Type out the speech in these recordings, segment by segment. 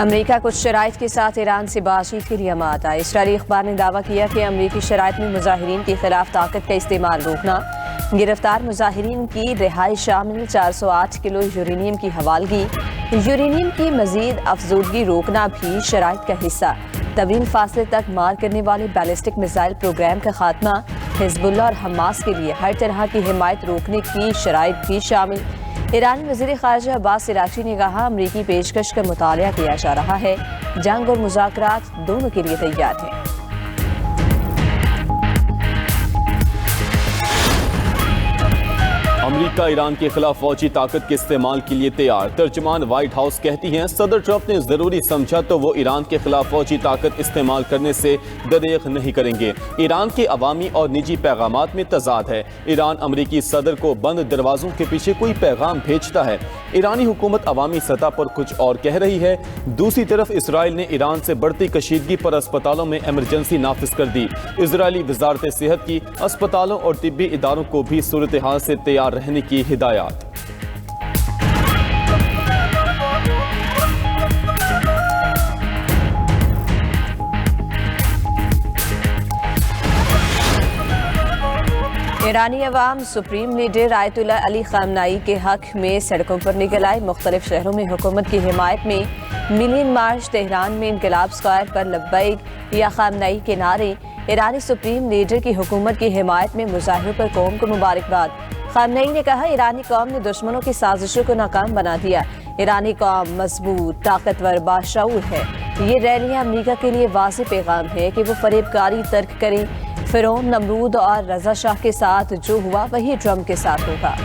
America कुछ शराइत के साथ ईरान से बातचीत के लिए मादा। इस्राएली अखबार ने दावा किया कि अमेरिकी शराइत में मुजाहिरीन के खिलाफ ताकत का इस्तेमाल रोकना, गिरफ्तार मुजाहिरीन की रिहाई शामिल 408 किलो यूरेनियम की हवालगी, यूरेनियम की मजीद अफजूदगी रोकना भी शराइत का हिस्सा, तवील फासले तक मार करने वाले बैलिस्टिक मिसाइल प्रोग्राम का खात्मा, हिजबुल्लाह और हमास के लिए हर तरह की हिमायत रोकने की शराइत भी शामिल। ईरानी वज़ीर ख़ारिजा अब्बास इराक़ची ने कहा, अमरीकी पेशकश का मुतालिया किया जा रहा है, जंग और मुज़ाकरात दोनों के लिए तैयार है। अमेरिका ईरान के खिलाफ फौजी ताकत के इस्तेमाल के लिए तैयार। तर्जुमान व्हाइट हाउस कहती हैं, सदर ट्रंप ने जरूरी समझा तो वो ईरान के खिलाफ फौजी ताकत इस्तेमाल करने से दरेग नहीं करेंगे। ईरान के अवामी और निजी पैगामात में तजाद है। ईरान अमेरिकी सदर को बंद दरवाजों के पीछे कोई पैगाम भेजता है। ईरानी हुकूमत अवामी सतह पर कुछ और कह रही है। दूसरी तरफ इसराइल ने ईरान से बढ़ती कशीदगी पर अस्पतालों में इमरजेंसी नाफिज कर दी। इजरायली वजारत सेहत की अस्पतालों और तिब्बी इदारों को भी सूरत हाल से तैयार रहने की हिदायत। ईरानी अवाम सुप्रीम लीडर आयतुल्लाह अली खामनाई के हक में सड़कों पर निकल आए। मुख्तलिफ शहरों में हुकूमत की हिमायत में मिलियन मार्च, तेहरान में इनकलाब स्क्वायर पर लब्बैक या खामनाई के नारे। ईरानी सुप्रीम लीडर की हुकूमत की हिमायत में मुजाहिरों पर कौम को मुबारकबाद। खामनेई ने कहा, ईरानी कौम ने दुश्मनों की साजिशों को नाकाम बना दिया। ईरानी कौम मजबूत, ताकतवर, बाशऊर है। ये रैलियां अमेरिका के लिए वाज़ेह पैगाम है कि वो फरेबकारी तर्क करें। फिरौन, नमरूद और रजा शाह के साथ जो हुआ वही ट्रंप के साथ होगा।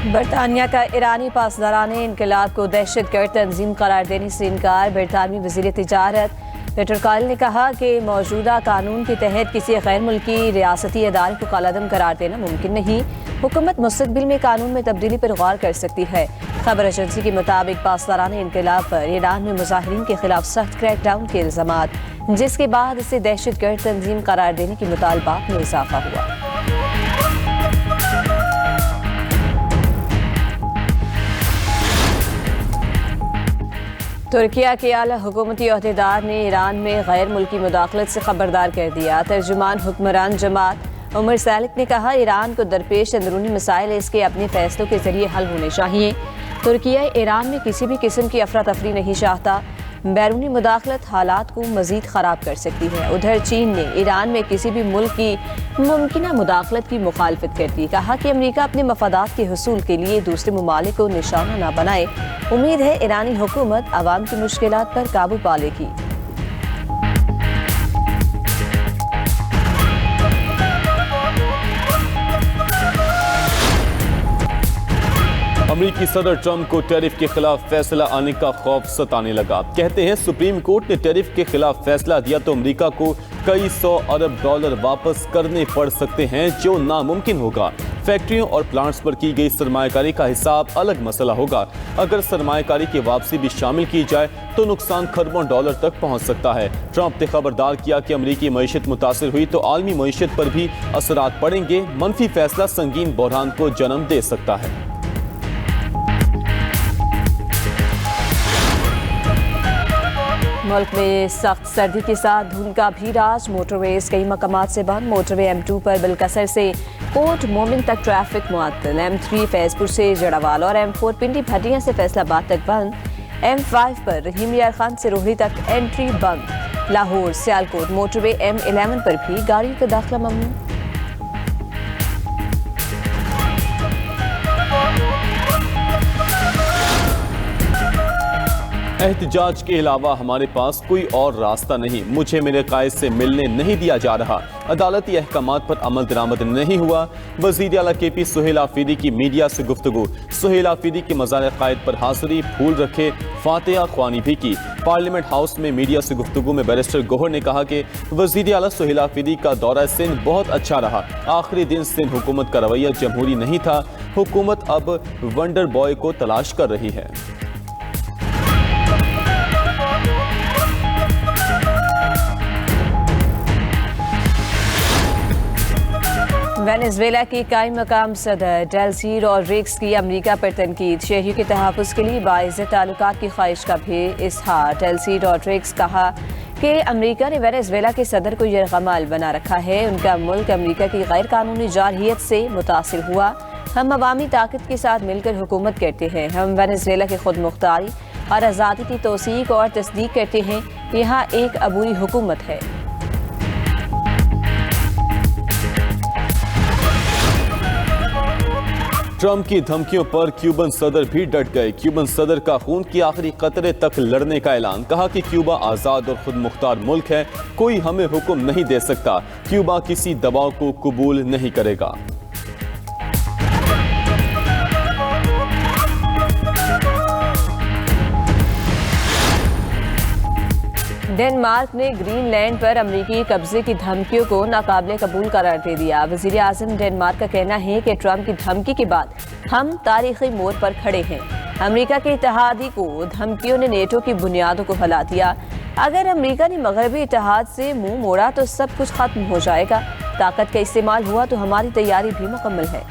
बरतानिया का ईरानी पासदाराने इनकलाब को दहशतगर्द तंजीम करार देने से इनकार। बरतानवी वज़ीर तिजारत पीटर कायल ने कहा कि मौजूदा कानून के तहत किसी गैर मुल्की रियासती अदारे को कालादम करार देना मुमकिन नहीं। हुकूमत मुस्तक़बिल में कानून में तब्दीली पर गौर कर सकती है। खबर एजेंसी के मुताबिक पासदाराने इनकलाब पर ईरान में मुजाहिरीन के खिलाफ सख्त क्रैकडाउन के इल्ज़ामात, जिसके बाद इसे दहशतगर्द तंजीम करार देने की मुतालबात में इजाफा हुआ। तुर्किया के आला हुकूमती अहदेदार ने ईरान में गैर मुल्की मुदाखलत से खबरदार कर दिया। तर्जुमान हुक्मरान जमात उमर सालिक ने कहा, ईरान को दरपेश अंदरूनी मसाइल इसके अपने फैसलों के जरिए हल होने चाहिए। तुर्किया ईरान में किसी भी किस्म की अफरा तफरी नहीं चाहता। बैरूनी मुदाखलत हालात को मजीद ख़राब कर सकती है। उधर चीन ने ईरान में किसी भी मुल्क की मुमकिन मुदाखलत की मुखालफत कर दी। कहा कि अमेरिका अपने मफादात के हुसूल के लिए दूसरे ममालिक को निशाना न बनाए। उम्मीद है ईरानी हुकूमत आवाम की मुश्किलात पर काबू पा लेगी। अमेरिकी सदर ट्रंप को टैरिफ के खिलाफ फैसला आने का खौफ सताने लगा। कहते हैं, सुप्रीम कोर्ट ने टैरिफ के खिलाफ फैसला दिया तो अमेरिका को कई $100 अरब वापस करने पड़ सकते हैं, जो नामुमकिन होगा। फैक्ट्रियों और प्लांट्स पर की गई सरमायाकारी का हिसाब अलग मसला होगा। अगर सरमायाकारी की वापसी भी शामिल की जाए तो नुकसान खरबों डॉलर तक पहुंच सकता है। ट्रंप ने खबरदार किया कि अमेरिकी मईशत मुतासर हुई तो आलमी मईशत पर भी असरात पड़ेंगे। मनफी फैसला संगीन बहरान को जन्म दे सकता है। मुल्क में सख्त सर्दी के साथ धुंध का भी राज। मोटरवेज कई मकामात से बंद। मोटरवे M2 पर बिलकसर से कोट मोमिन तक ट्रैफिक मुअत्तल। M3 फैजपुर से जड़ावाल और M4 पिंडी भटिया से फैसलाबाद तक बंद। M5 पर रहीम यार खान से रोहड़ी तक एंट्री बंद। लाहौर सियालकोट मोटरवे M11 पर भी गाड़ियों का दाखिला ममनू। एहतजाज के अलावा हमारे पास कोई और रास्ता नहीं। मुझे मेरे कायद से मिलने नहीं दिया जा रहा। अदालती अहकामात पर अमल दरामद नहीं हुआ। वज़ीर आला KP सुहेल आफरीदी की मीडिया से गुफ्तगू। सुहेल आफरीदी के मज़ार कायद पर हाज़िरी, फूल रखे, फातिहा ख्वानी भी की। पार्लियामेंट हाउस में मीडिया से गुफ्तगू में बैरिस्टर गोहर ने कहा कि वज़ीर आला सुहेल आफरीदी का दौरा सिंध बहुत अच्छा रहा। आखिरी दिन सिंध हुकूमत का रवैया जमहूरी नहीं था। हुकूमत अब वंडर बॉय को तलाश कर रही है। वेनेजुएला की कायम मकाम सदर डेल्सी रॉड्रिग्स की अमरीका पर तनकीद, शहरियों के तहफ़्फ़ुज़ के लिए बाइज़्ज़त ताल्लुकात की ख्वाहिश का भी इज़हार। डेल्सी रॉड्रिग्स कहा कि अमरीका ने वेनेजुएला के सदर को यरग़माल बना रखा है। उनका मुल्क अमरीका की गैर कानूनी जारहियत से मुतासिर हुआ। हम अवामी ताकत के साथ मिलकर हुकूमत करते हैं। हम वेनेजुएला की खुद मुख्तारी और आज़ादी की तौसीक और तस्दीक करते हैं। यहाँ एक अबूरी हुकूमत है। ट्रंप की धमकियों पर क्यूबन सदर भी डट गए। क्यूबन सदर का खून की आखिरी कतरे तक लड़ने का ऐलान। कहा कि क्यूबा आज़ाद और खुद मुख्तार मुल्क है, कोई हमें हुक्म नहीं दे सकता। क्यूबा किसी दबाव को कबूल नहीं करेगा। डेनमार्क ने ग्रीनलैंड पर अमरीकी कब्जे की धमकियों को नाकाबिले कबूल करार दे दिया। वज़ीर आज़म डेनमार्क का कहना है कि ट्रंप की धमकी के बाद हम तारीखी मोड़ पर खड़े हैं। अमरीका के इत्तेहादी को धमकियों ने नेटो की बुनियादों को हिला दिया। अगर अमरीका ने मगरबी इत्तेहाद से मुंह मोड़ा तो सब कुछ खत्म हो जाएगा। ताकत का इस्तेमाल हुआ तो हमारी तैयारी भी मुकम्मल है।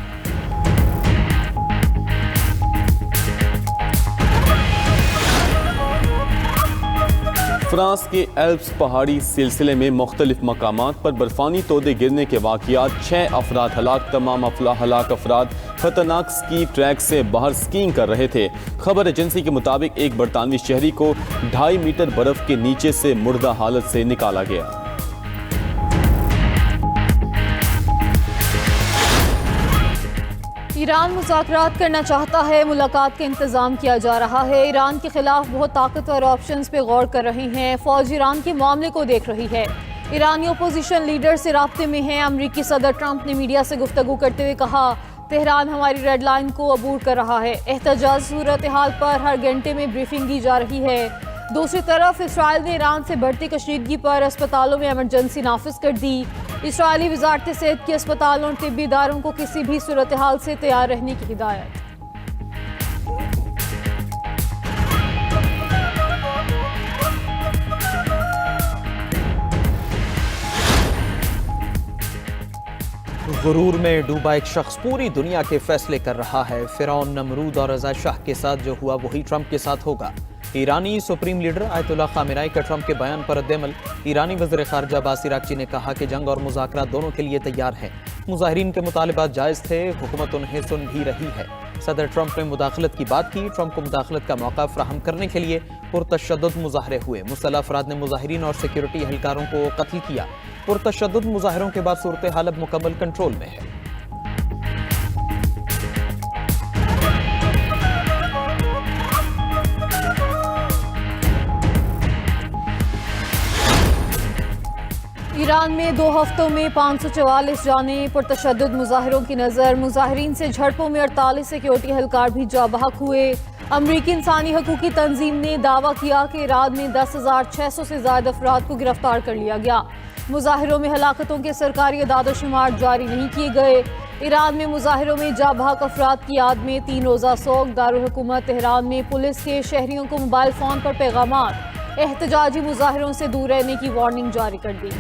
फ्रांस के एल्प्स पहाड़ी सिलसिले में मुख्तलिफ मकामात पर बर्फानी तोदे गिरने के वाक़यात, 6 अफराद हलाक। तमाम हलाक अफराद खतरनाक स्की ट्रैक से बाहर स्कीइंग कर रहे थे। खबर एजेंसी के मुताबिक एक बरतानवी शहरी को 2.5 मीटर बर्फ के नीचे से मुर्दा हालत से निकाला गया। ईरान मुज़ाकरात करना चाहता है, मुलाकात का इंतज़ाम किया जा रहा है। ईरान के खिलाफ बहुत ताकतवर ऑप्शंस पे गौर कर रही हैं। फ़ौज ईरान के मामले को देख रही है। ईरानी अपोजिशन लीडर से राब्ते में है। अमरीकी सदर ट्रंप ने मीडिया से गुफ्तगू करते हुए कहा, तेहरान हमारी रेड लाइन को अबूर कर रहा है। एहतजाज सूरत हाल पर हर घंटे में ब्रीफिंग दी जा रही है। दूसरी तरफ इसराइल ने ईरान से बढ़ती कशीदगी पर अस्पतालों में एमरजेंसी नाफिज कर दी। इसराइली वजारत सेहत की अस्पतालों और तिब्बी इदारों को किसी भी सूरत हाल से तैयार रहने की हिदायत। गुरूर में डूबा एक शख्स पूरी दुनिया के फैसले कर रहा है। फिरौन, नमरूद और रज़ा शाह के साथ जो हुआ वही ट्रंप के साथ होगा। ईरानी सुप्रीम लीडर आयतुल्लाह खामेनेई का ट्रंप के बयान पर रद्द-ए-अमल। ईरानी वज़ीर ख़ारजा अब्बास इराक़ची ने कहा कि जंग और मुज़ाकरात दोनों के लिए तैयार है। मुज़ाहिरीन के मुतालिबात जायज़ थे, हुकूमत उन्हें सुन भी रही है। सदर ट्रंप ने मुदाखलत की बात की। ट्रंप को मुदाखलत का मौका फ्राहम करने के लिए पुरतशद्दुद मुज़ाहरे हुए। मुसल्लह अफराद ने मुज़ाहिरीन और सिक्योरिटी एहलकारों को कत्ल किया। पुरतशद्दुद मुज़ाहरों के बाद सूरत हाल अब मुकम्मल कंट्रोल में है। ईरान में 2 हफ्तों में 544 जाने। पुरतशद्दुद मुज़ाहिरों की नज़र। मुज़ाहिरीन से झड़पों में 48 सिक्योरिटी एहलकार भी जा बहक हुए। अमरीकी इंसानी हकूकी तंजीम ने दावा किया कि ईरान में 10,600 से ज़्यादा अफराद को गिरफ्तार कर लिया गया। मुज़ाहिरों में हलाकतों के सरकारी अदाद-ओ-शुमार जारी नहीं किए गए। ईरान में मुज़ाहिरों में जा बहक अफराद की याद में 3 रोज़ा सोग। दारुल हुकूमत तेहरान में पुलिस के शहरियों को मोबाइल फ़ोन पर पैगामात, एहतजाजी मुज़ाहिरों से दूर रहने की वार्निंग जारी कर दी।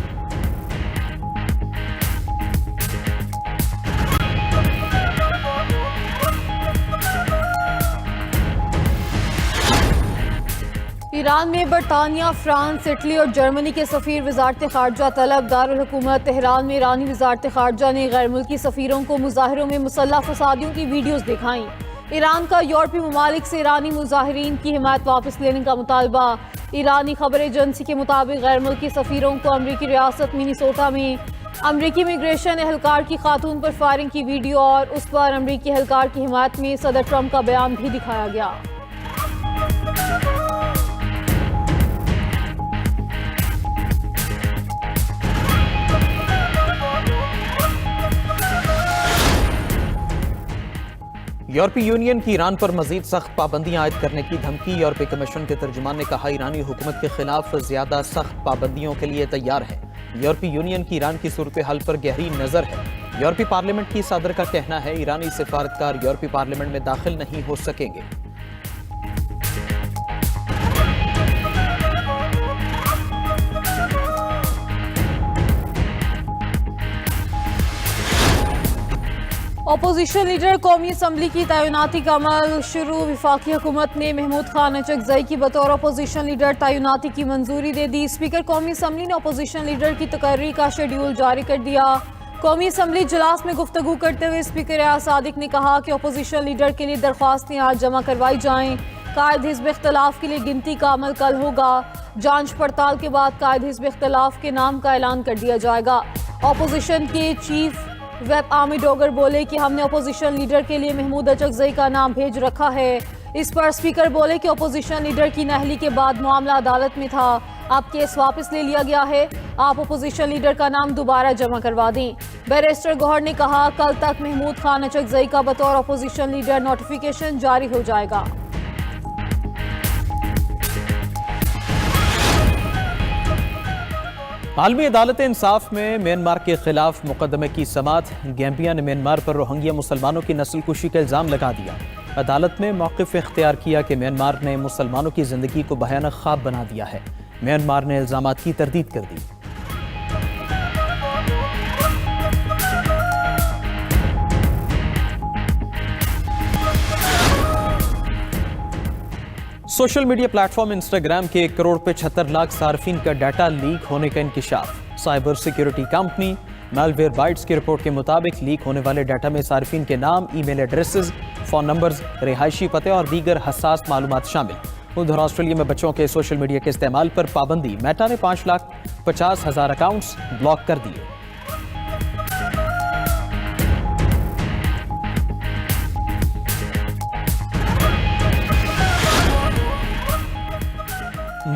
ईरान में बरतानिया, फ्रांस, इटली और जर्मनी के सफ़ीर वजारत ख़ारजा तलब। दारुल हुकूमत तेहरान में ईरानी वजारत ख़ारजा ने गैर मुल्की सफ़ीरों को मुज़ाहिरों में मुसल्लह फसादियों की वीडियोज़ दिखाईं। ईरान का यूरोपीय ममालिक से ईरानी मुज़ाहिरीन की हिमायत वापस लेने का मुतालबा। ईरानी खबर एजेंसी के मुताबिक गैर मुल्की सफ़ीरों को अमरीकी रियासत मिनीसोटा में अमरीकी इमिग्रेशन एहलकार की खातून पर फायरिंग की वीडियो और उस पर अमरीकी एहलकार की हिमायत में सदर ट्रंप का बयान भी दिखाया गया। यूरोपीय यूनियन की ईरान पर मजीद सख्त पाबंदियां आयद करने की धमकी। यूरोपीय कमीशन के तर्जुमान ने कहा, ईरानी हुकूमत के खिलाफ ज्यादा सख्त पाबंदियों के लिए तैयार है। यूरोपीय यूनियन की ईरान की सूरत हाल पर गहरी नजर है। यूरोपीय पार्लियामेंट की सदर का कहना है, ईरानी सिफारतकार यूरोपीय पार्लियामेंट में दाखिल नहीं हो सकेंगे। अपोजिशन लीडर कौमी असम्बली की तैनाती का अमल शुरू। वफाकी हुकूमत ने महमूद खान अचकजई की बतौर अपोजिशन लीडर तैनाती की मंजूरी दे दी। स्पीकर कौमी असम्बली ने अपोजिशन लीडर की तकर्री का शेड्यूल जारी कर दिया। कौमी असम्बली इजलास में गुफ्तगू करते हुए स्पीकर रियाज सादिक ने कहा कि अपोजिशन लीडर के लिए दरख्वास्तें आज जमा करवाई जाएं। कायद हिज़्ब इख्तलाफ के लिए गिनती का अमल कल होगा। जांच पड़ताल के बाद कायद हिज़्ब इख्तलाफ के नाम का ऐलान कर दिया जाएगा। अपोजिशन के चीफ वेब आर्मी डोगर बोले कि हमने अपोजिशन लीडर के लिए महमूद अचकजई का नाम भेज रखा है। इस पर स्पीकर बोले कि अपोजिशन लीडर की नहली के बाद मामला अदालत में था, अब केस वापस ले लिया गया है। आप अपोजिशन लीडर का नाम दोबारा जमा करवा दें। बैरिस्टर गौहर ने कहा कल तक महमूद खान अचकजई का बतौर अपोजिशन लीडर नोटिफिकेशन जारी हो जाएगा। आलमी अदालत इंसाफ में म्यांमार के खिलाफ मुकदमे की समाअत। गैम्बिया ने म्यांमार पर रोहिंग्या मुसलमानों की नस्लकुशी का इल्जाम लगा दिया। अदालत में मौक़िफ़ इख्तियार किया कि म्यांमार ने मुसलमानों की जिंदगी को भयानक ख्वाब बना दिया है। म्यांमार ने इल्जामात की तरदीद कर दी। सोशल मीडिया प्लेटफॉर्म इंस्टाग्राम के 1,75,00,000 सार्फिन का डाटा लीक होने का इंकिशाफ। Cyber security company Malwarebytes की रिपोर्ट के मुताबिक लीक होने वाले डाटा में सार्फिन के नाम, ईमेल एड्रेसेस, फ़ोन नंबर्स, रिहायशी पते और दीगर हसास मालूमात शामिल। उधर ऑस्ट्रेलिया में बच्चों के सोशल मीडिया के इस्तेमाल पर पाबंदी। मेटा ने 5,50,000 अकाउंट्स ब्लॉक कर दिए।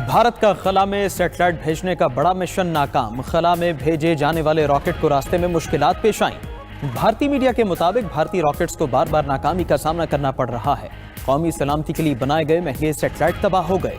भारत का खला में सैटेलाइट भेजने का बड़ा मिशन नाकाम। खला में भेजे जाने वाले रॉकेट को रास्ते में मुश्किलात पेश आईं। भारतीय मीडिया के मुताबिक भारतीय रॉकेट्स को बार बार नाकामी का सामना करना पड़ रहा है। कौमी सलामती के लिए बनाए गए महंगे सैटेलाइट तबाह हो गए।